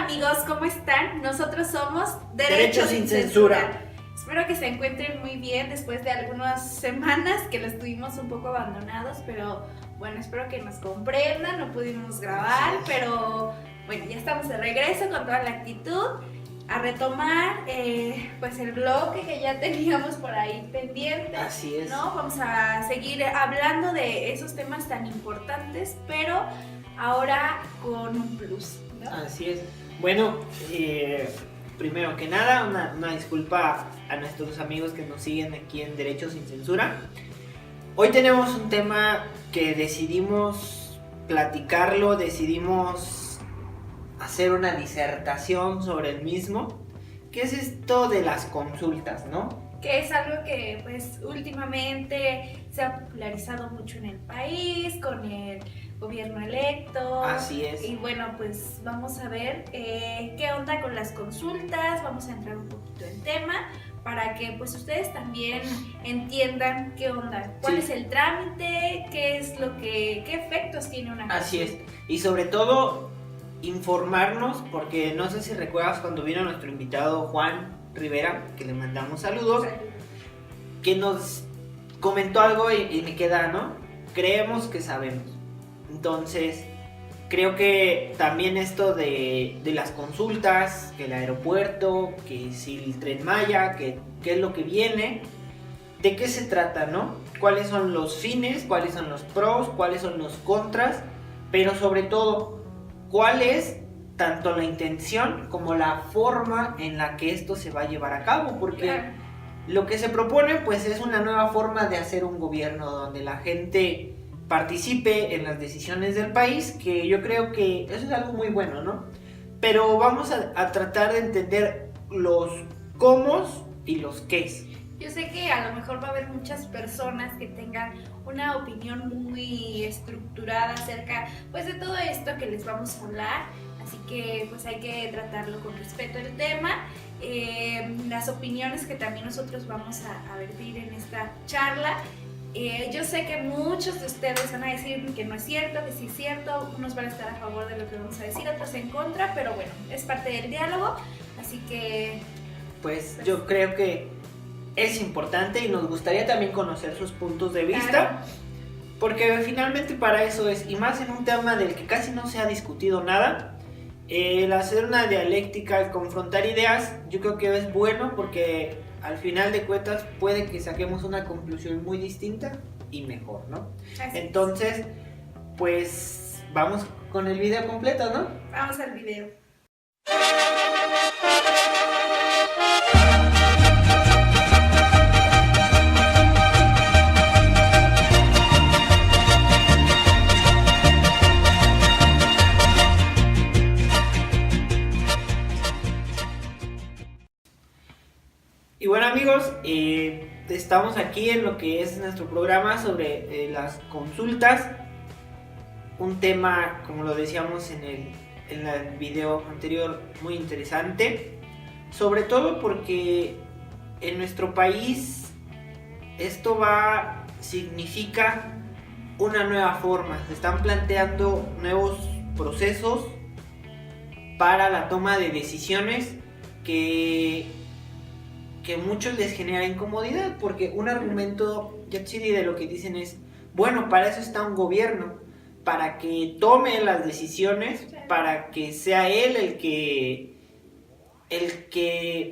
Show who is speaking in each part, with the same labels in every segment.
Speaker 1: amigos, ¿cómo están? Nosotros somos
Speaker 2: Derechos sin Censura.
Speaker 1: Espero que se encuentren muy bien después de algunas semanas que los tuvimos un poco abandonados, pero bueno, espero que nos comprendan, no pudimos grabar, pero bueno, ya estamos de regreso con toda la actitud a retomar pues el bloque que ya teníamos por ahí pendiente.
Speaker 2: Así es.
Speaker 1: ¿No? Vamos a seguir hablando de esos temas tan importantes, pero ahora con un plus, ¿no?
Speaker 2: Así es. Bueno, primero que nada, una disculpa a nuestros amigos que nos siguen aquí en Derechos sin Censura. Hoy tenemos un tema que decidimos platicarlo, decidimos hacer una disertación sobre el mismo, que es esto de las consultas, ¿no?
Speaker 1: Que es algo que pues últimamente se ha popularizado mucho en el país con el gobierno electo.
Speaker 2: Así es.
Speaker 1: Y bueno, pues vamos a ver qué onda con las consultas, vamos a entrar un poquito en tema para que pues ustedes también entiendan qué onda, cuál es el trámite, qué efectos tiene una consulta.
Speaker 2: Así es. Y sobre todo informarnos, porque no sé si recuerdas cuando vino nuestro invitado Juan Rivera, que le mandamos saludos, que nos comentó algo y me queda, ¿no? Creemos que sabemos. Entonces, creo que también esto de las consultas, que el aeropuerto, que si el Tren Maya, que qué es lo que viene, de qué se trata, ¿no? Cuáles son los fines, cuáles son los pros, cuáles son los contras, pero sobre todo, cuál es tanto la intención como la forma en la que esto se va a llevar a cabo, porque lo que se propone pues es una nueva forma de hacer un gobierno donde la gente participe en las decisiones del país, que yo creo que eso es algo muy bueno, ¿no? Pero vamos a tratar de entender los cómo y los qués.
Speaker 1: Yo sé que a lo mejor va a haber muchas personas que tengan una opinión muy estructurada acerca pues de todo esto que les vamos a hablar, así que pues hay que tratarlo con respeto el tema, las opiniones que también nosotros vamos a vertir en esta charla. Yo sé que muchos de ustedes van a decir que no es cierto, que sí es cierto, unos van a estar a favor de lo que vamos a decir, otros en contra, pero bueno, es parte del diálogo, así que
Speaker 2: pues yo creo que es importante y nos gustaría también conocer sus puntos de vista,
Speaker 1: claro,
Speaker 2: porque finalmente para eso es, y más en un tema del que casi no se ha discutido nada, el hacer una dialéctica, el confrontar ideas, yo creo que es bueno porque al final de cuentas puede que saquemos una conclusión muy distinta y mejor, ¿no?
Speaker 1: así
Speaker 2: Entonces, pues vamos con el video completo, ¿no?
Speaker 1: vamos al video.
Speaker 2: Y bueno amigos, estamos aquí en lo que es nuestro programa sobre las consultas, un tema, como lo decíamos en el video anterior, muy interesante, sobre todo porque en nuestro país esto significa una nueva forma, se están planteando nuevos procesos para la toma de decisiones que muchos les genera incomodidad, porque un argumento Yatsiri de lo que dicen es, bueno, para eso está un gobierno, para que tome las decisiones, para que sea él el que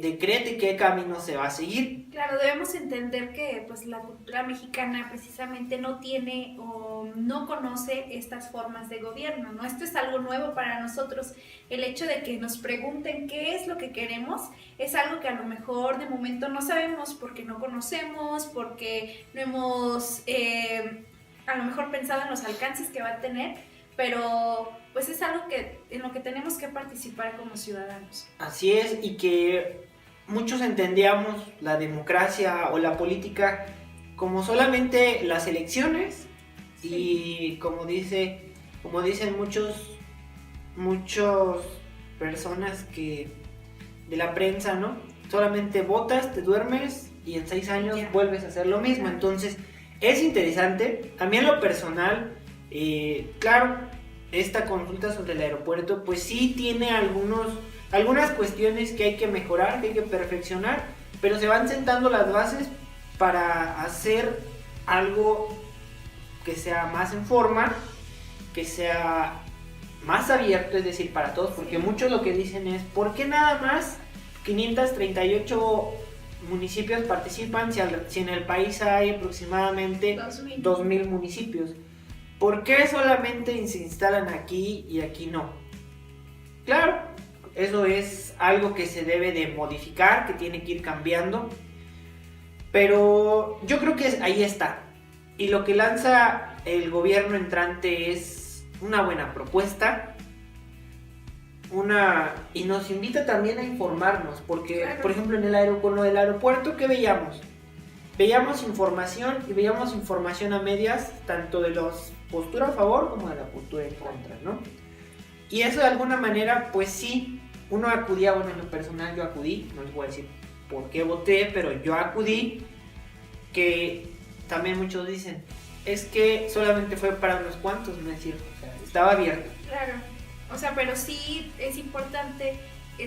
Speaker 2: decrete qué camino se va a seguir.
Speaker 1: Claro, debemos entender que pues la cultura mexicana precisamente no tiene o no conoce estas formas de gobierno, ¿no? Esto es algo nuevo para nosotros. El hecho de que nos pregunten qué es lo que queremos es algo que a lo mejor de momento no sabemos porque no conocemos, porque no hemos a lo mejor pensado en los alcances que va a tener, pero pues es algo en lo que tenemos que participar como ciudadanos.
Speaker 2: Así es, y que muchos entendíamos la democracia o la política como solamente las elecciones, y como dicen muchas personas que de la prensa, ¿no? Solamente votas, te duermes y en 6 años vuelves a hacer lo mismo. Entonces es interesante. A mí en lo personal, claro, esta consulta sobre el aeropuerto pues sí tiene algunas cuestiones que hay que mejorar, que hay que perfeccionar, pero se van sentando las bases para hacer algo que sea más en forma, que sea más abierto, es decir, para todos, porque muchos lo que dicen es, ¿por qué nada más 538 municipios participan si en el país hay aproximadamente 2000 municipios? ¿Por qué solamente se instalan aquí y aquí no? Claro, eso es algo que se debe de modificar, que tiene que ir cambiando, pero yo creo que ahí está. Y lo que lanza el gobierno entrante es una buena propuesta, y nos invita también a informarnos, porque, claro, por ejemplo, con lo del aeropuerto, ¿qué veíamos? Veíamos información y veíamos información a medias, tanto de la postura a favor como de la postura en contra, ¿no? Y eso de alguna manera, pues sí, uno acudía, bueno, en lo personal yo acudí, no les voy a decir por qué voté, pero yo acudí, que también muchos dicen, es que solamente fue para unos cuantos, no es cierto, o sea, estaba abierto.
Speaker 1: Claro, o sea, pero sí es importante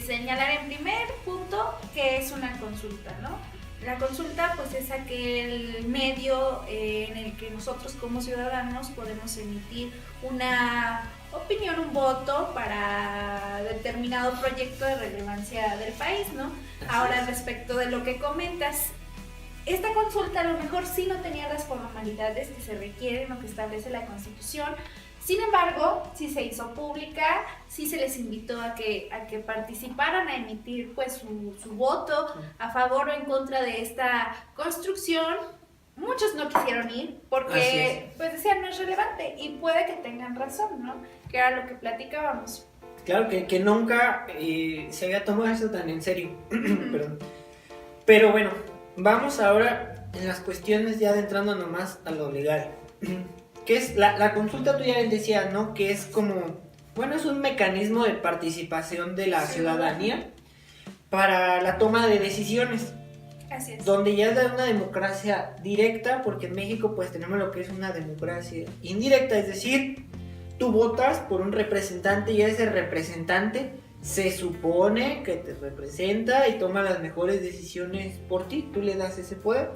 Speaker 1: señalar en primer punto que es una consulta, ¿no? La consulta pues es aquel medio en el que nosotros como ciudadanos podemos emitir una opinión, un voto para determinado proyecto de relevancia del país, ¿no? Ahora, respecto de lo que comentas, esta consulta a lo mejor sí no tenía las formalidades que se requieren o que establece la Constitución. Sin embargo, sí se hizo pública, sí se les invitó a que participaran a emitir pues su voto a favor o en contra de esta construcción. Muchos no quisieron ir porque pues decían no es relevante, y puede que tengan razón, ¿no? Que era lo que platicábamos.
Speaker 2: Claro que nunca se había tomado eso tan en serio. Perdón. Pero bueno, vamos ahora en las cuestiones ya adentrando nomás a lo legal. Que es la consulta, tú ya les decías, ¿no? Que es como, bueno, es un mecanismo de participación de la ciudadanía para la toma de decisiones.
Speaker 1: Así es.
Speaker 2: Donde ya es una democracia directa, porque en México pues tenemos lo que es una democracia indirecta, es decir, tú votas por un representante y ese representante se supone que te representa y toma las mejores decisiones por ti, tú le das ese poder.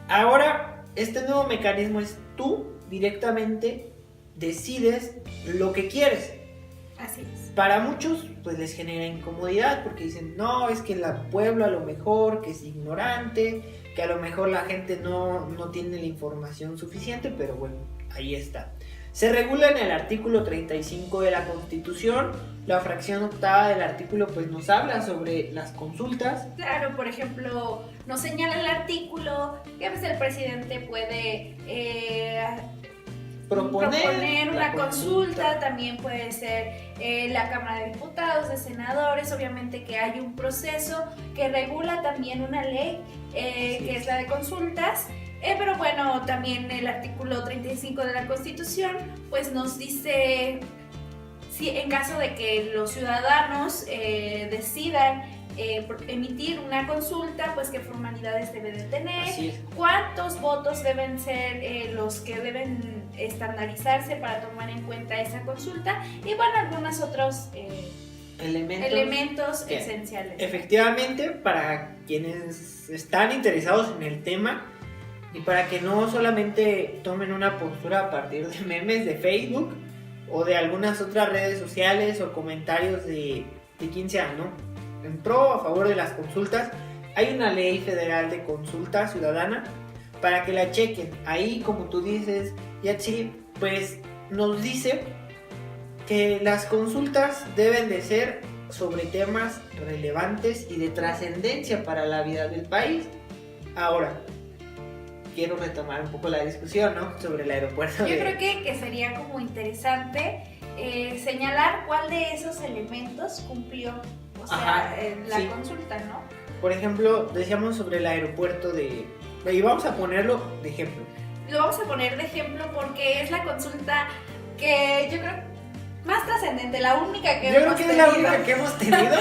Speaker 2: Ahora, este nuevo mecanismo es tú directamente decides lo que quieres.
Speaker 1: Así es.
Speaker 2: Para muchos pues les genera incomodidad porque dicen, no, es que el pueblo a lo mejor que es ignorante, que a lo mejor la gente no tiene la información suficiente, pero bueno, ahí está. Se regula en el artículo 35 de la Constitución, la fracción octava del artículo pues nos habla sobre las consultas.
Speaker 1: Claro, por ejemplo, nos señala el artículo que a veces el presidente puede proponer una consulta, también puede ser la Cámara de Diputados, de Senadores, obviamente que hay un proceso que regula también una ley que es la de consultas. Pero bueno, también el artículo 35 de la Constitución pues nos dice, si en caso de que los ciudadanos decidan emitir una consulta, pues qué formalidades debe de tener, cuántos votos deben ser los que deben estandarizarse para tomar en cuenta esa consulta, y bueno, algunos otros elementos esenciales.
Speaker 2: Efectivamente, para quienes están interesados en el tema, y para que no solamente tomen una postura a partir de memes de Facebook o de algunas otras redes sociales o comentarios de quien sea, ¿no? En pro o a favor de las consultas, hay una ley federal de consulta ciudadana para que la chequen. Ahí, como tú dices, Yatsi, pues nos dice que las consultas deben de ser sobre temas relevantes y de trascendencia para la vida del país. Ahora, quiero retomar un poco la discusión, ¿no? Sobre el aeropuerto.
Speaker 1: Yo creo que sería como interesante señalar cuál de esos elementos cumplió, o sea, la consulta, ¿no?
Speaker 2: Por ejemplo, decíamos sobre el aeropuerto y vamos a ponerlo de ejemplo.
Speaker 1: Lo vamos a poner de ejemplo porque es la consulta que yo creo más trascendente, la única que hemos tenido. Yo creo que es la única
Speaker 2: que hemos tenido.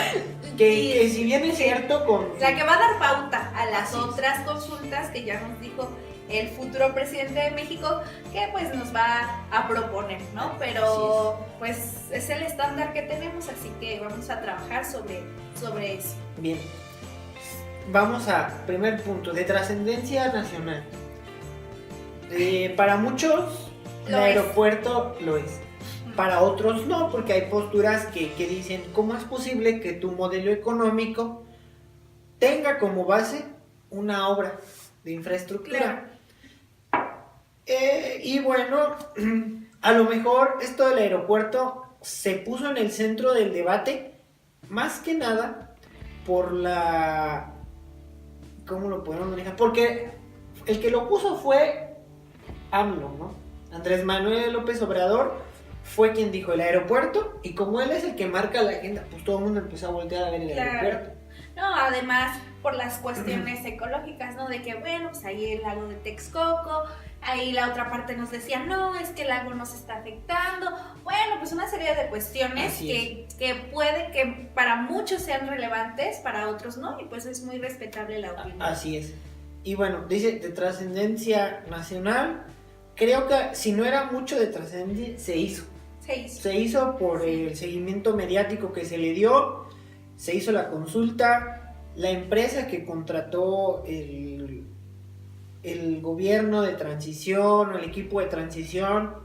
Speaker 2: Que si bien es cierto
Speaker 1: la que va a dar pauta a las otras consultas, que ya nos dijo el futuro presidente de México, que pues nos va a proponer, ¿no? Pero pues es el estándar que tenemos, así que vamos a trabajar sobre eso.
Speaker 2: Bien, vamos a primer punto, de trascendencia nacional. Para muchos el aeropuerto lo es. Para otros no, porque hay posturas que dicen, ¿cómo es posible que tu modelo económico tenga como base una obra de infraestructura? Claro. Y bueno, a lo mejor esto del aeropuerto se puso en el centro del debate, más que nada por la... ¿Cómo lo podemos manejar? Porque el que lo puso fue AMLO, ¿no? Andrés Manuel López Obrador fue quien dijo el aeropuerto, y como él es el que marca la agenda, pues todo el mundo empezó a voltear a ver el aeropuerto.
Speaker 1: No, además por las cuestiones ecológicas, ¿no? De que, bueno, pues ahí el lago de Texcoco, ahí la otra parte nos decía, no, es que el lago nos está afectando. Bueno, pues una serie de cuestiones que puede que para muchos sean relevantes, para otros no, y pues es muy respetable la opinión.
Speaker 2: Así es. Y bueno, dice de trascendencia nacional, creo que si no era mucho de trascendencia, se hizo. Se hizo por el seguimiento mediático que se le dio, se hizo la consulta, la empresa que contrató el gobierno de transición o el equipo de transición,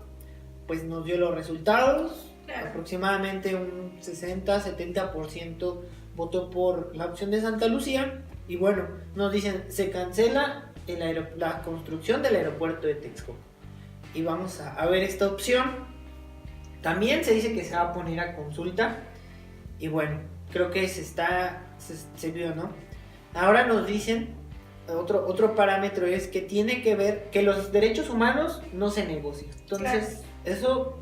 Speaker 2: pues nos dio los resultados. Claro. Aproximadamente un 60-70% votó por la opción de Santa Lucía, y bueno, nos dicen, se cancela la construcción del aeropuerto de Texcoco, y vamos a ver esta opción. También se dice que se va a poner a consulta, y bueno, creo que se vio, ¿no? Ahora nos dicen, otro parámetro es que tiene que ver que los derechos humanos no se negocian. Entonces, claro, eso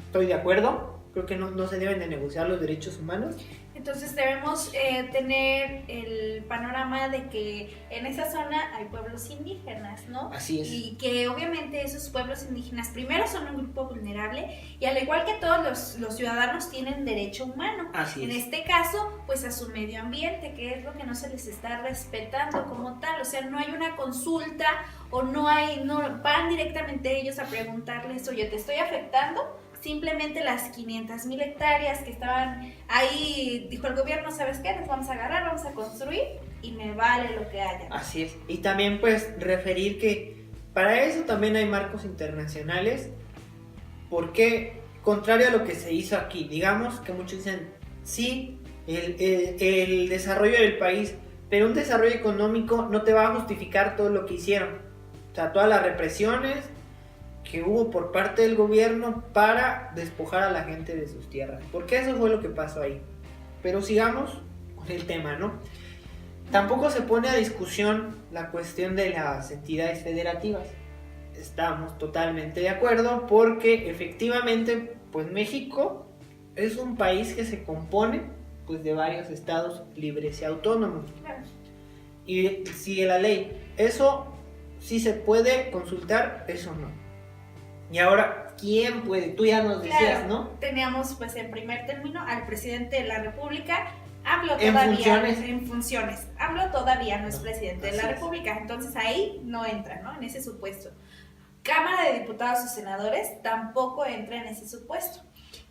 Speaker 2: estoy de acuerdo, creo que no se deben de negociar los derechos humanos.
Speaker 1: Entonces debemos tener el panorama de que en esa zona hay pueblos indígenas, ¿no?
Speaker 2: Así es.
Speaker 1: Y que obviamente esos pueblos indígenas primero son un grupo vulnerable, y al igual que todos los ciudadanos tienen derecho humano.
Speaker 2: Así es.
Speaker 1: En este caso, pues a su medio ambiente, que es lo que no se les está respetando como tal. O sea, no hay una consulta o no van directamente ellos a preguntarles, oye, ¿te estoy afectando? Simplemente las 500,000 hectáreas que estaban ahí, dijo el gobierno, ¿sabes qué? Las vamos a agarrar, vamos a construir y me vale lo que haya.
Speaker 2: Así es. Y también pues referir que para eso también hay marcos internacionales, porque contrario a lo que se hizo aquí, digamos que muchos dicen, sí, el desarrollo del país, pero un desarrollo económico no te va a justificar todo lo que hicieron. O sea, todas las represiones que hubo por parte del gobierno para despojar a la gente de sus tierras, porque eso fue lo que pasó ahí. Pero sigamos con el tema, ¿no? Tampoco se pone a discusión la cuestión de las entidades federativas. Estamos totalmente de acuerdo, porque efectivamente, pues México es un país que se compone pues de varios estados libres y autónomos. Y sigue la ley. Eso sí se puede consultar, eso no. Y ahora, ¿quién puede? Tú ya nos decías, claro, ¿no?
Speaker 1: Teníamos pues en primer término al presidente de la República. AMLO todavía en funciones. AMLO todavía no es presidente de la República, entonces ahí no entra, ¿no? En ese supuesto. Cámara de Diputados o Senadores tampoco entra en ese supuesto.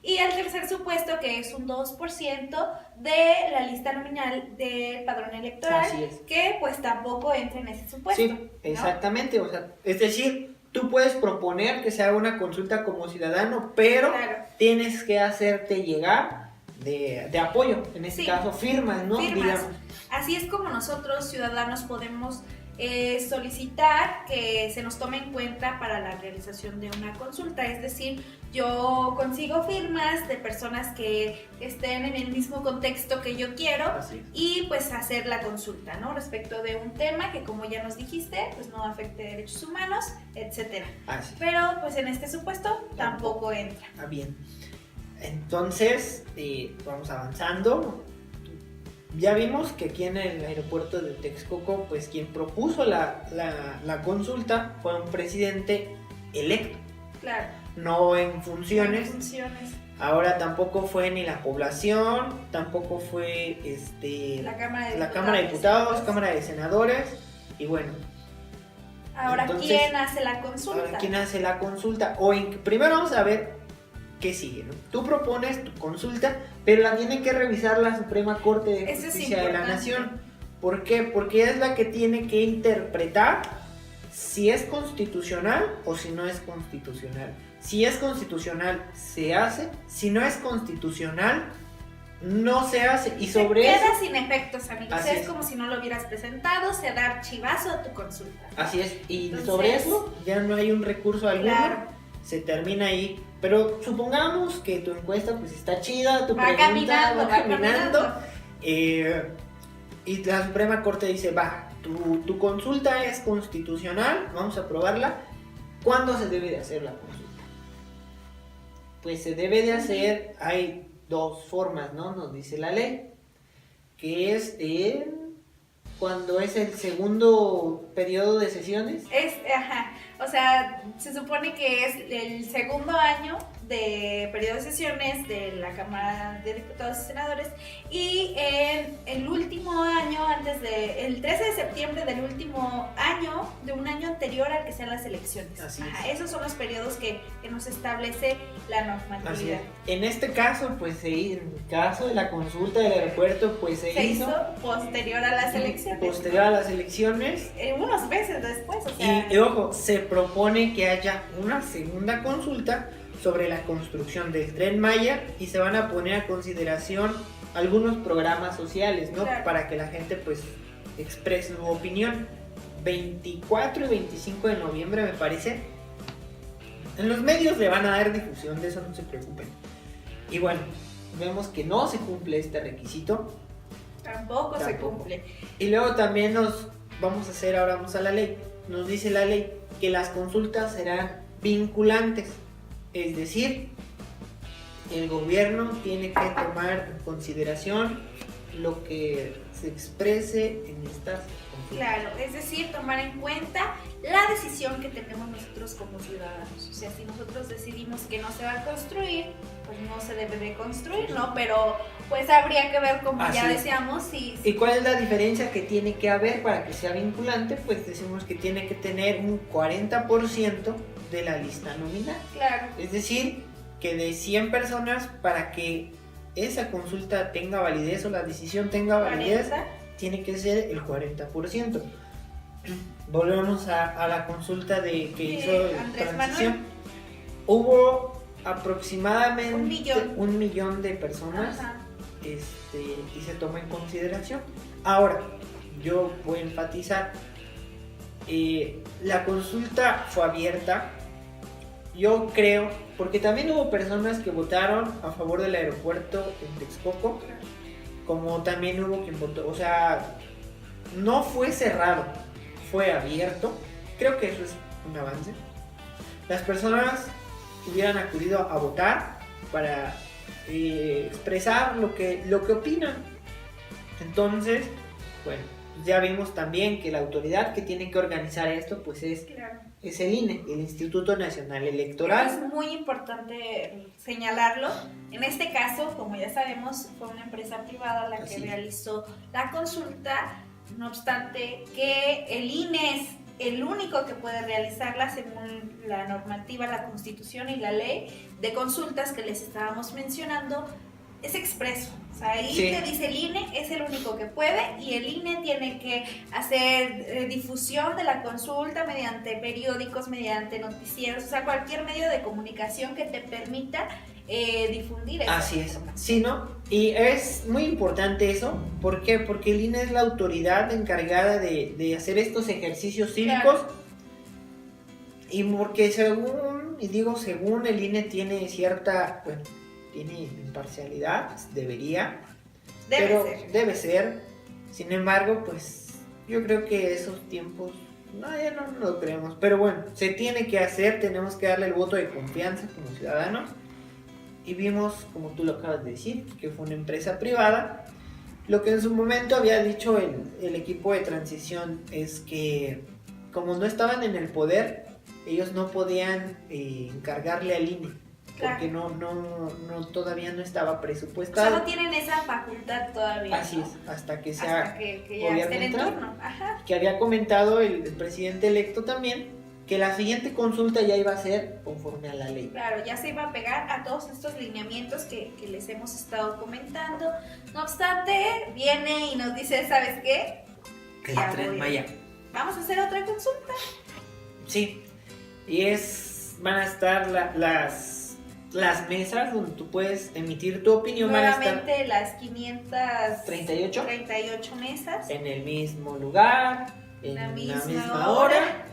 Speaker 1: Y el tercer supuesto, que es un 2% de la lista nominal del padrón electoral, que pues tampoco entra en ese supuesto.
Speaker 2: Sí,
Speaker 1: ¿no?
Speaker 2: Exactamente, o sea, es decir, tú puedes proponer que se haga una consulta como ciudadano, pero claro, tienes que hacerte llegar de apoyo, en este caso firmas, ¿no?
Speaker 1: Firmas.
Speaker 2: Digamos.
Speaker 1: Así es como nosotros ciudadanos podemos solicitar que se nos tome en cuenta para la realización de una consulta. Es decir, yo consigo firmas de personas que estén en el mismo contexto que yo quiero y pues hacer la consulta, ¿no? Respecto de un tema que, como ya nos dijiste, pues no afecte derechos humanos, etcétera. Pero pues en este supuesto tampoco entra.
Speaker 2: Ah, bien. Entonces, vamos avanzando. Ya vimos que aquí en el aeropuerto de Texcoco, pues quien propuso la consulta fue un presidente electo.
Speaker 1: Claro.
Speaker 2: No en funciones.
Speaker 1: No en funciones.
Speaker 2: Ahora tampoco fue ni la población, tampoco fue
Speaker 1: la Cámara de
Speaker 2: Diputados, Cámara de Senadores. Y bueno,
Speaker 1: Ahora,
Speaker 2: Entonces,
Speaker 1: ¿quién hace la consulta?
Speaker 2: Ahora, ¿quién hace la consulta? Primero vamos a ver qué sigue, ¿no? Tú propones tu consulta, pero la tiene que revisar la Suprema Corte de
Speaker 1: Eso es
Speaker 2: Justicia de la
Speaker 1: importante.
Speaker 2: Nación. ¿Por qué? Porque es la que tiene que interpretar si es constitucional o si no es constitucional. Si es constitucional, se hace. Si no es constitucional, no se hace. Y sobre
Speaker 1: se
Speaker 2: eso...
Speaker 1: queda sin efectos, amigos.
Speaker 2: Así
Speaker 1: Es
Speaker 2: es.
Speaker 1: como si no lo hubieras presentado, se da archivazo a tu consulta.
Speaker 2: Así es. Y
Speaker 1: Entonces,
Speaker 2: sobre eso ya no hay un recurso alguno.
Speaker 1: Claro.
Speaker 2: Se termina ahí. Pero supongamos que tu encuesta pues está chida, tu
Speaker 1: Va
Speaker 2: pregunta
Speaker 1: caminando,
Speaker 2: va
Speaker 1: va
Speaker 2: caminando.
Speaker 1: caminando.
Speaker 2: Y la Suprema Corte dice, va, tu consulta es constitucional, vamos a aprobarla. ¿Cuándo se debe de hacer la consulta? Pues se debe de hacer, hay dos formas, ¿no? Nos dice la ley, que es cuando es el segundo periodo de sesiones.
Speaker 1: O sea, se supone que es el segundo año de periodo de sesiones de la Cámara de Diputados y Senadores y el último año, el 13 de septiembre del último año, de un año anterior al que sean las elecciones.
Speaker 2: Así es.
Speaker 1: Esos son los periodos que nos establece la normatividad.
Speaker 2: Así es. En este caso, pues en el caso de la consulta del aeropuerto, pues se hizo
Speaker 1: posterior a las elecciones.
Speaker 2: Posterior a las elecciones.
Speaker 1: Unos meses después, o sea.
Speaker 2: Y ojo, se propone que haya una segunda consulta sobre la construcción del Tren Maya y se van a poner a consideración algunos programas sociales, ¿no?
Speaker 1: Claro.
Speaker 2: Para que la gente pues exprese su opinión. 24 y 25 de noviembre me parece. En los medios le van a dar difusión, de eso no se preocupen. Y bueno, vemos que no se cumple este requisito.
Speaker 1: Tampoco se cumple.
Speaker 2: Y luego también vamos a la ley. Nos dice la ley que las consultas serán vinculantes. Es decir, el gobierno tiene que tomar en consideración lo que se exprese en estas consultas.
Speaker 1: Claro, es decir, tomar en cuenta la decisión que tenemos nosotros como ciudadanos. O sea, si nosotros decidimos que no se va a construir, pues no se debe de construir, ¿no? Pero pues habría que ver, como
Speaker 2: Así
Speaker 1: ya
Speaker 2: es.
Speaker 1: decíamos, si...
Speaker 2: ¿Y cuál es la diferencia que tiene que haber para que sea vinculante? Pues decimos que tiene que tener un 40% de la lista nominal.
Speaker 1: Claro.
Speaker 2: Es decir, que de 100 personas, para que esa consulta tenga validez o la decisión tenga validez,
Speaker 1: 40.
Speaker 2: tiene que ser el 40%. Volvemos a la consulta que hizo
Speaker 1: Andrés
Speaker 2: Transición.
Speaker 1: Manuel.
Speaker 2: Hubo aproximadamente
Speaker 1: 1 millón.
Speaker 2: de personas.
Speaker 1: Ajá.
Speaker 2: Y se toma en consideración. Ahora, yo voy a enfatizar, la consulta fue abierta, yo creo, porque también hubo personas que votaron a favor del aeropuerto en Texcoco, como también hubo quien votó, o sea, no fue cerrado, fue abierto. Creo que eso es un avance. Las personas hubieran acudido a votar para expresar lo que opinan. Entonces, bueno, ya vimos también que la autoridad que tiene que organizar esto pues es el INE, el Instituto Nacional Electoral.
Speaker 1: Es muy importante señalarlo. En este caso, como ya sabemos, fue una empresa privada la que realizó la consulta, no obstante que el INE es el único que puede realizarla según la normativa, la Constitución y la ley de consultas que les estábamos mencionando. Es expreso, o sea, ahí te dice el INE, es el único que puede, y el INE tiene que hacer difusión de la consulta mediante periódicos, mediante noticieros, o sea, cualquier medio de comunicación que te permita difundir esa
Speaker 2: Así es,
Speaker 1: información.
Speaker 2: sí, ¿no? Y es muy importante eso. ¿Por qué? Porque el INE es la autoridad encargada de hacer estos ejercicios cívicos. Claro. Y porque según el INE tiene cierta, bueno, tiene imparcialidad, debe ser. Sin embargo, pues yo creo que esos tiempos, ya no lo creemos. Pero bueno, se tiene que hacer, tenemos que darle el voto de confianza como ciudadanos. Y vimos, como tú lo acabas de decir, que fue una empresa privada. Lo que en su momento había dicho el equipo de transición es que como no estaban en el poder, ellos no podían encargarle al INE
Speaker 1: Claro.
Speaker 2: porque todavía no estaba
Speaker 1: O sea,
Speaker 2: presupuestado.
Speaker 1: no tienen esa facultad todavía.
Speaker 2: Así
Speaker 1: ¿no?
Speaker 2: es, hasta que sea
Speaker 1: Hasta que ya
Speaker 2: gobierno
Speaker 1: estén en
Speaker 2: entrante.
Speaker 1: turno. Ajá.
Speaker 2: Que había comentado el presidente electo también, que la siguiente consulta ya iba a ser conforme a la ley.
Speaker 1: Claro, ya se iba a pegar a todos estos lineamientos que les hemos estado comentando. No obstante, viene y nos dice, ¿sabes qué?
Speaker 2: El
Speaker 1: Ya
Speaker 2: Tren
Speaker 1: voy.
Speaker 2: Maya.
Speaker 1: Vamos a hacer otra consulta.
Speaker 2: Sí, y van a estar las mesas donde tú puedes emitir tu opinión. Van a estar
Speaker 1: Nuevamente las 538
Speaker 2: 38
Speaker 1: mesas.
Speaker 2: en el mismo lugar, en
Speaker 1: La
Speaker 2: la
Speaker 1: misma
Speaker 2: misma
Speaker 1: hora.
Speaker 2: hora.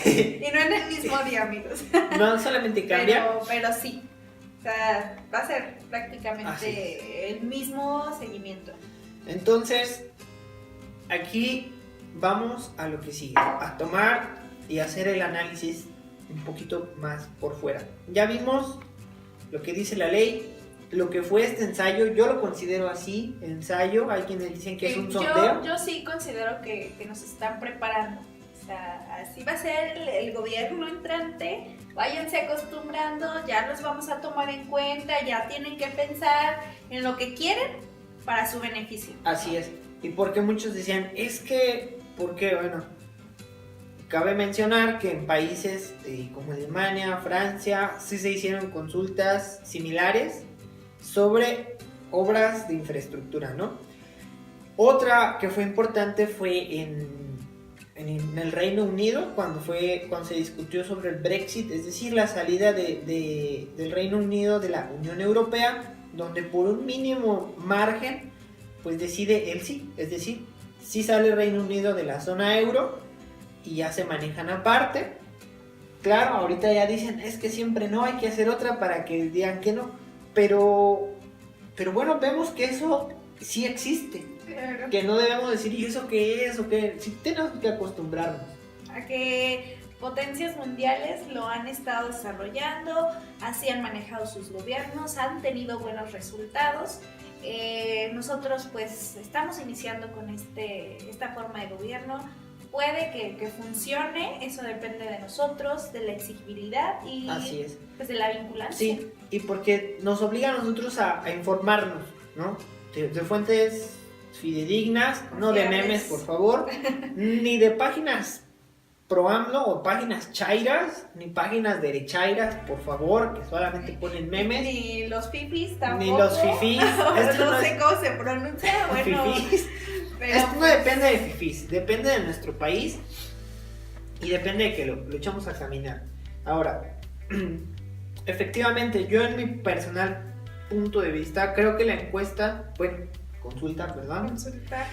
Speaker 1: Y no en el mismo día, amigos.
Speaker 2: No solamente cambia.
Speaker 1: Pero sí. O sea, va a ser
Speaker 2: Así
Speaker 1: prácticamente el mismo seguimiento.
Speaker 2: Entonces, aquí vamos a lo que sigue, a tomar y hacer el análisis un poquito más por fuera. Ya vimos lo que dice la ley, lo que fue este ensayo, yo lo considero así, ensayo, hay quienes dicen que es un sondeo.
Speaker 1: Yo sí considero que nos están preparando. O sea, así va a ser el gobierno entrante. Váyanse acostumbrando, ya los vamos a tomar en cuenta, ya tienen que pensar en lo que quieren para su beneficio.
Speaker 2: Así es. Y porque muchos decían, porque bueno, cabe mencionar que en países como Alemania, Francia, sí se hicieron consultas similares sobre obras de infraestructura, ¿no? Otra que fue importante fue en el Reino Unido, cuando se discutió sobre el Brexit, es decir, la salida del Reino Unido de la Unión Europea, donde por un mínimo margen, pues decide el sí, es decir, sí sale el Reino Unido de la zona euro y ya se manejan aparte. Claro, ahorita ya dicen, es que siempre no, hay que hacer otra para que digan que no, pero bueno, vemos que eso sí existe.
Speaker 1: Claro.
Speaker 2: Que no debemos decir, ¿y eso qué es? ¿O qué? Sí, tenemos que acostumbrarnos.
Speaker 1: A que potencias mundiales lo han estado desarrollando, así han manejado sus gobiernos, han tenido buenos resultados. Nosotros pues estamos iniciando con esta forma de gobierno. Puede que funcione, eso depende de nosotros, de la exigibilidad y
Speaker 2: Así es.
Speaker 1: pues de la vinculancia.
Speaker 2: Sí, y porque nos obliga a nosotros a informarnos, ¿no? De fuentes fidedignas, no de memes, por favor, ni de páginas pro AMLO o páginas chairas, ni páginas derechairas, por favor, que solamente ponen memes.
Speaker 1: Ni los fifis tampoco.
Speaker 2: Ni los fifís. Esto
Speaker 1: no
Speaker 2: no
Speaker 1: sé
Speaker 2: es-
Speaker 1: cómo se pronuncia, bueno.
Speaker 2: Fifís.
Speaker 1: Pero
Speaker 2: Esto no depende de fifís, depende de nuestro país y depende de que lo echamos a caminar. Ahora, efectivamente, yo en mi personal punto de vista, creo que la encuesta, bueno, consulta, perdón,
Speaker 1: consulta,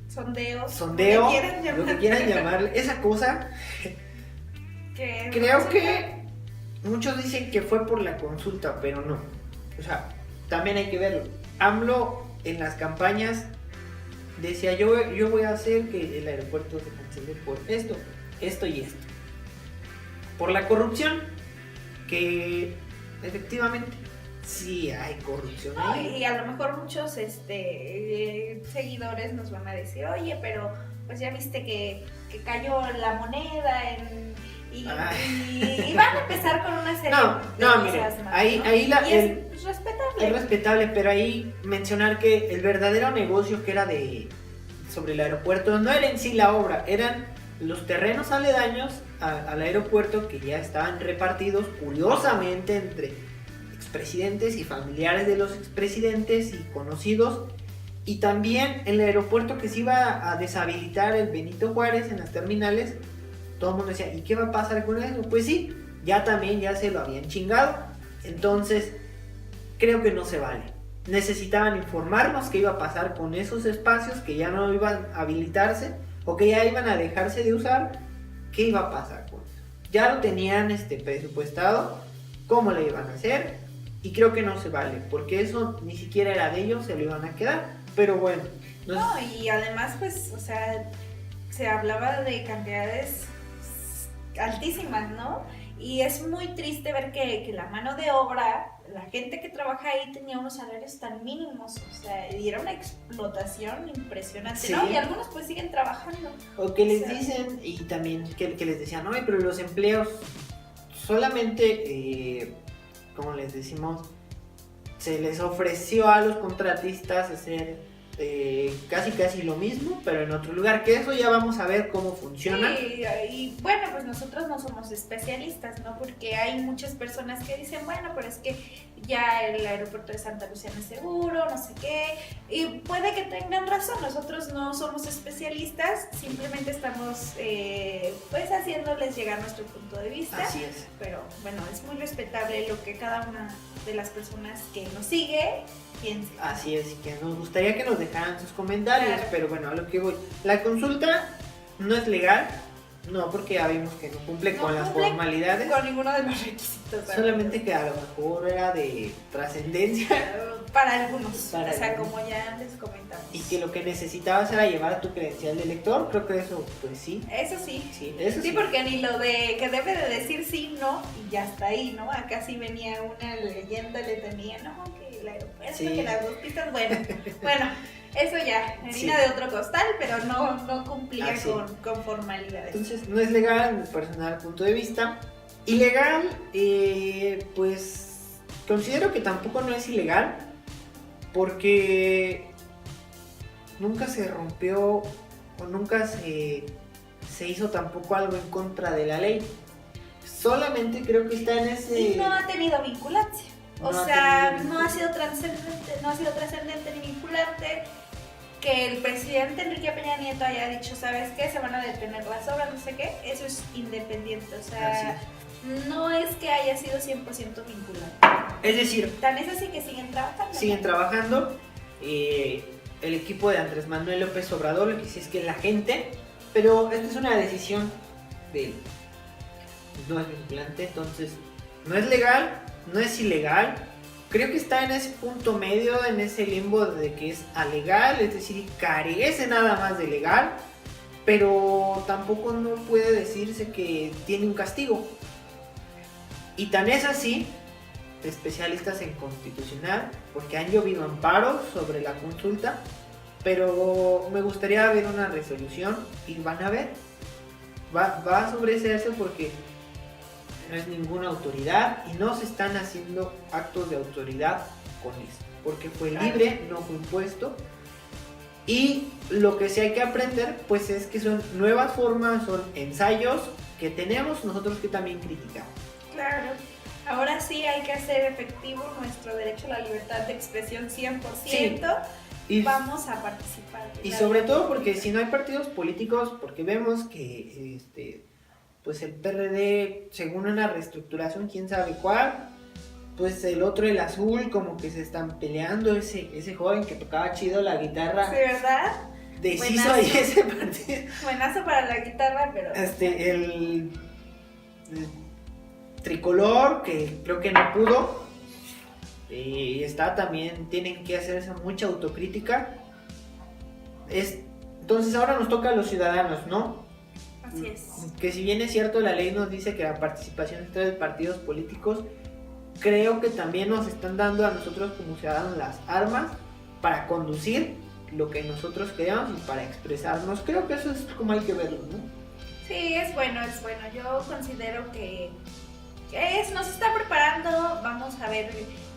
Speaker 1: sondeo,
Speaker 2: sondeo,
Speaker 1: como le quieran
Speaker 2: lo que
Speaker 1: llamar.
Speaker 2: quieran llamarle, esa cosa,
Speaker 1: Que
Speaker 2: creo
Speaker 1: consulta.
Speaker 2: que muchos dicen que fue por la consulta, pero no. O sea, también hay que verlo. AMLO en las campañas decía, yo voy a hacer que el aeropuerto se cancele por esto y esto. Por la corrupción, que efectivamente sí hay corrupción
Speaker 1: No,
Speaker 2: ahí.
Speaker 1: y a lo mejor muchos seguidores nos van a decir, oye, pero pues ya viste que cayó la moneda y van a empezar con una serie
Speaker 2: No,
Speaker 1: de
Speaker 2: mire,
Speaker 1: cosas más,
Speaker 2: ahí-
Speaker 1: ¿no?
Speaker 2: ahí la-
Speaker 1: y
Speaker 2: el-
Speaker 1: es respetable.
Speaker 2: Es respetable, pero ahí mencionar que el verdadero negocio que era sobre el aeropuerto no era en sí la obra, eran los terrenos aledaños al aeropuerto que ya estaban repartidos curiosamente entre expresidentes y familiares de los expresidentes y conocidos, y también el aeropuerto que se iba a deshabilitar, el Benito Juárez, en las terminales. Todo el mundo decía, ¿y qué va a pasar con eso? Pues sí, ya se lo habían chingado. Entonces creo que no se vale. Necesitaban informarnos qué iba a pasar con esos espacios que ya no iban a habilitarse o que ya iban a dejarse de usar. ¿Qué iba a pasar con eso? Ya lo tenían presupuestado, cómo le iban a hacer, y creo que no se vale, porque eso ni siquiera era de ellos, se lo iban a quedar. Pero bueno,
Speaker 1: No, y además, pues, o sea, se hablaba de cantidades altísimas, ¿no? Y es muy triste ver que la mano de obra, la gente que trabaja ahí tenía unos salarios tan mínimos, o sea, y era una explotación impresionante,
Speaker 2: Sí.
Speaker 1: ¿no? Y algunos pues siguen trabajando.
Speaker 2: o que les
Speaker 1: O sea,
Speaker 2: dicen, y también que les decían, no, pero los empleos solamente como les decimos, se les ofreció a los contratistas hacer casi lo mismo, pero en otro lugar, que eso ya vamos a ver cómo funciona.
Speaker 1: Sí, y bueno, pues nosotros no somos especialistas, ¿no? Porque hay muchas personas que dicen, bueno, pero es que ya el aeropuerto de Santa Lucía no es seguro, no sé qué, y puede que tengan razón, nosotros no somos especialistas, simplemente estamos pues haciéndoles llegar nuestro punto de vista.
Speaker 2: Así es.
Speaker 1: Pero bueno, es muy respetable lo que cada una de las personas que nos sigue piensa.
Speaker 2: Así es, que nos gustaría que nos dejaran sus comentarios,
Speaker 1: Claro.
Speaker 2: pero bueno, a lo que voy. La consulta no es legal, no, porque ya vimos que no cumple con las
Speaker 1: cumple
Speaker 2: formalidades.
Speaker 1: con ninguno de los requisitos.
Speaker 2: Solamente que a lo mejor era de trascendencia
Speaker 1: Para algunos,
Speaker 2: Para
Speaker 1: o sea,
Speaker 2: algunos.
Speaker 1: como ya les comentamos.
Speaker 2: y que lo que necesitabas era llevar tu credencial de lector. Creo que eso, pues sí.
Speaker 1: Eso sí.
Speaker 2: Sí, eso
Speaker 1: Sí, porque ni lo de que debe de decir sí, no, y ya está ahí, ¿no? Acá sí venía una leyenda, le tenía, no, que el aeropuerto,
Speaker 2: Sí.
Speaker 1: que las dos pistas, bueno, eso ya, harina
Speaker 2: Sí.
Speaker 1: de otro costal, pero no cumplía
Speaker 2: Así.
Speaker 1: con formalidades.
Speaker 2: Entonces no es legal en mi personal punto de vista. Ilegal, pues considero que tampoco no es ilegal, porque nunca se rompió o nunca se hizo tampoco algo en contra de la ley. Solamente creo que está en ese...
Speaker 1: Y no ha tenido vinculancia. O
Speaker 2: No ha
Speaker 1: sea,
Speaker 2: tenido
Speaker 1: no ha sido trascendente ni vinculante que el presidente Enrique Peña Nieto haya dicho, ¿sabes qué? Se van a detener las obras, no sé qué. Eso es independiente, o sea, no es que haya sido 100% vinculante.
Speaker 2: Es decir,
Speaker 1: Tan es así que siguen trabajando.
Speaker 2: siguen trabajando. El equipo de Andrés Manuel López Obrador, lo que sí es que la gente, pero esta es una decisión de él. No es vinculante, entonces no es legal, no es ilegal. Creo que está en ese punto medio, en ese limbo de que es alegal, es decir, carece nada más de legal, pero tampoco no puede decirse que tiene un castigo. Y tan es así, especialistas en constitucional, porque han llovido amparos sobre la consulta, pero me gustaría ver una resolución y van a ver, va a sobreseerse porque no es ninguna autoridad y no se están haciendo actos de autoridad con esto, porque fue libre, no fue impuesto. Y lo que sí hay que aprender pues es que son nuevas formas, son ensayos que tenemos nosotros que también criticamos.
Speaker 1: Claro. Ahora sí hay que hacer efectivo nuestro derecho a la libertad de expresión 100%.
Speaker 2: Sí. Y,
Speaker 1: vamos a participar.
Speaker 2: y sobre todo porque si no hay partidos políticos, porque vemos que pues el PRD, según una reestructuración, quién sabe cuál, pues el otro, el azul, como que se están peleando. Ese joven que tocaba chido la guitarra,
Speaker 1: Sí, ¿verdad?
Speaker 2: deshizo ahí ese partido.
Speaker 1: Buenazo para la guitarra, pero...
Speaker 2: El tricolor, que creo que no pudo. Y está también, tienen que hacerse mucha autocrítica. Entonces ahora nos toca a los ciudadanos, ¿no?
Speaker 1: Así es.
Speaker 2: Que si bien es cierto, la ley nos dice que la participación está de partidos políticos, creo que también nos están dando a nosotros como ciudadanos las armas para conducir lo que nosotros queramos y para expresarnos. Creo que eso es como hay que verlo, ¿no?
Speaker 1: Sí, es bueno. Yo considero que nos está preparando. Vamos a ver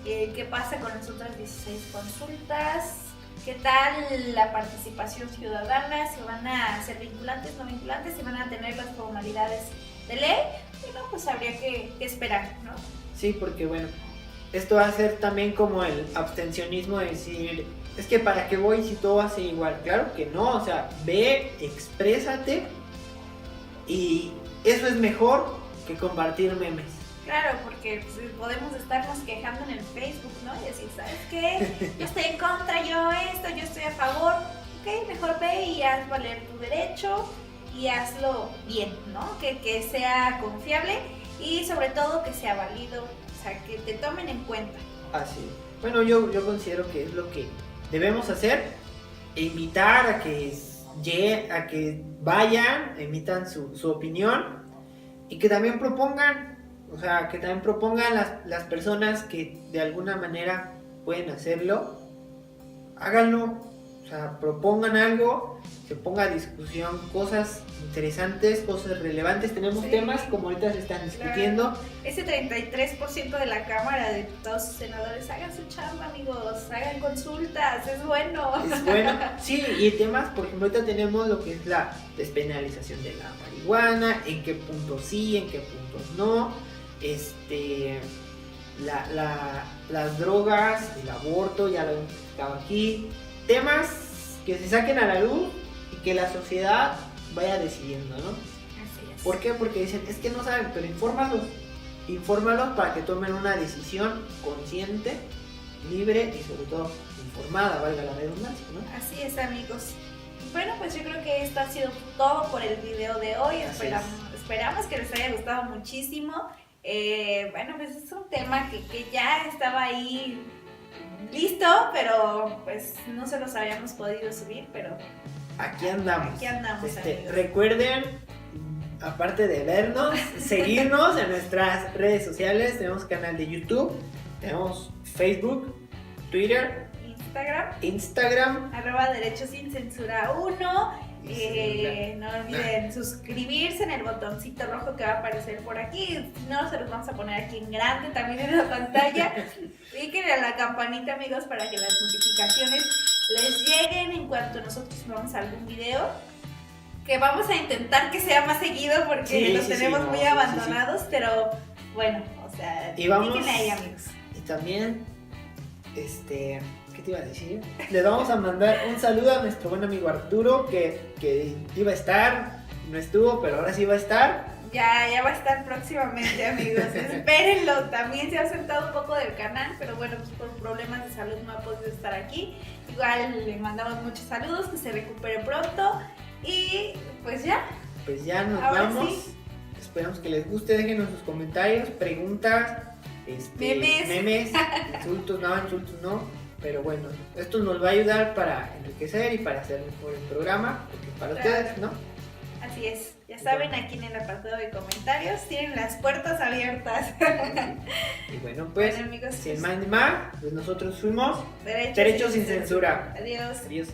Speaker 1: qué pasa con las otras 16 consultas. ¿Qué tal la participación ciudadana? ¿Se van a ser vinculantes, no vinculantes? ¿Se van a tener las formalidades de ley? Y no, pues habría que esperar, ¿no?
Speaker 2: Sí, porque bueno, esto va a ser también como el abstencionismo de decir, es que para qué voy si todo va a ser igual. Claro que no, o sea, ve, exprésate, y eso es mejor que compartir memes.
Speaker 1: Claro, porque pues, podemos estarnos quejando en el Facebook, ¿no? Y decir, ¿sabes qué? Yo estoy en contra, yo estoy a favor. Ok, mejor ve y haz valer tu derecho y hazlo bien, ¿no? Que sea confiable y sobre todo que sea válido, o sea, que te tomen en cuenta.
Speaker 2: Así. Bueno, yo considero que es lo que debemos hacer, e invitar a que vayan, emitan su opinión y que también propongan. O sea, que también propongan las personas que de alguna manera pueden hacerlo. Háganlo. O sea, propongan algo se ponga a discusión cosas interesantes, cosas relevantes. Tenemos
Speaker 1: Sí.
Speaker 2: temas como ahorita se están discutiendo.
Speaker 1: Ese 33% de la Cámara de Diputados y Senadores, hagan su chamba, amigos, hagan consultas, es bueno.
Speaker 2: Es bueno. Sí, y temas, por ejemplo, ahorita tenemos lo que es la despenalización de la marihuana, en qué puntos sí, en qué puntos no. Las drogas, el aborto, ya lo hemos explicado aquí. Temas que se saquen a la luz y que la sociedad vaya decidiendo, ¿no?
Speaker 1: Así es.
Speaker 2: ¿Por qué? Porque dicen, es que no saben, pero infórmalos para que tomen una decisión consciente, libre y sobre todo informada, valga la redundancia, ¿no?
Speaker 1: Así es, amigos. Bueno, pues yo creo que esto ha sido todo por el video de hoy.
Speaker 2: Así
Speaker 1: Esperamos que les haya gustado muchísimo. Bueno, pues es un tema que ya estaba ahí listo, pero pues no se los habíamos podido subir, pero
Speaker 2: Aquí andamos.
Speaker 1: amigos.
Speaker 2: Recuerden, aparte de vernos, seguirnos en nuestras redes sociales. Tenemos canal de YouTube, tenemos Facebook, Twitter, Instagram.
Speaker 1: @Derechos Sin Censura 1. No olviden suscribirse en el botoncito rojo que va a aparecer por aquí. Si no, se los vamos a poner aquí en grande también en la pantalla. Piquen a la campanita, amigos, para que las notificaciones les lleguen en cuanto nosotros subamos algún video. Que vamos a intentar que sea más seguido porque los tenemos muy abandonados, pero bueno, o sea,
Speaker 2: píquenle
Speaker 1: ahí, amigos.
Speaker 2: Y también, ¿qué te iba a decir? Les vamos a mandar un saludo a nuestro buen amigo Arturo, que iba a estar, no estuvo, pero ahora sí va a estar.
Speaker 1: Ya va a estar próximamente, amigos. Espérenlo. También se ha ausentado un poco del canal, pero bueno, pues por problemas de salud no ha podido estar aquí. Igual le mandamos muchos saludos, que se recupere pronto. Y pues ya.
Speaker 2: Pues ya nos
Speaker 1: Ahora
Speaker 2: vamos.
Speaker 1: sí.
Speaker 2: Esperamos que les guste. Déjenos sus comentarios, preguntas, memes, insultos no. Pero bueno, esto nos va a ayudar para enriquecer y para hacer mejor el programa, porque para ustedes, ¿no?
Speaker 1: Así es. Ya saben, aquí en el apartado de comentarios tienen las puertas abiertas.
Speaker 2: Y bueno, pues,
Speaker 1: Bueno, amigos,
Speaker 2: sin más ni más, pues nosotros fuimos
Speaker 1: Derechos
Speaker 2: Sin Censura.
Speaker 1: Adiós.
Speaker 2: Adiós.